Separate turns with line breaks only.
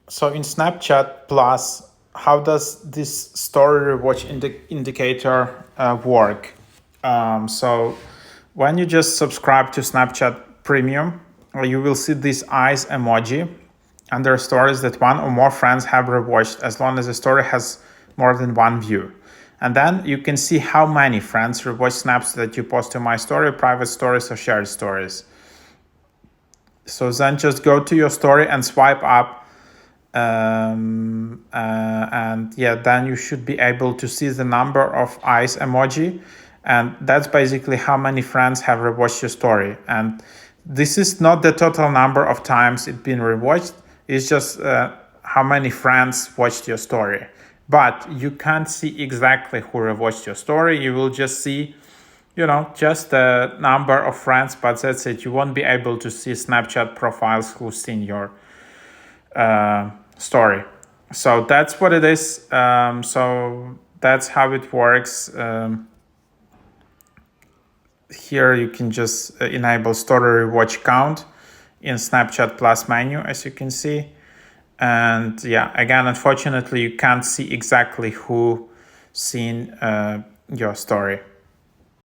So in Snapchat Plus, how does this story rewatch indicator work? So when you just subscribe to Snapchat Premium, you will see this eyes emoji under stories that one or more friends have rewatched, as long as the story has more than one view. And then you can see how many friends rewatch snaps that you post to My Story, private stories, or shared stories. So then just go to your story and swipe up, and yeah, then you should be able to see the number of eyes emoji, and that's basically how many friends have rewatched your story. And this is not the total number of times it's been rewatched, it's just how many friends watched your story. But you can't see exactly who rewatched your story. You will just see, just the number of friends, but that's it. You won't be able to see Snapchat profiles who's seen your story. So that's what it is. So that's how it works. Here you can just enable story rewatch count in Snapchat Plus menu, as you can see. And yeah, again, unfortunately, you can't see exactly who seen your story.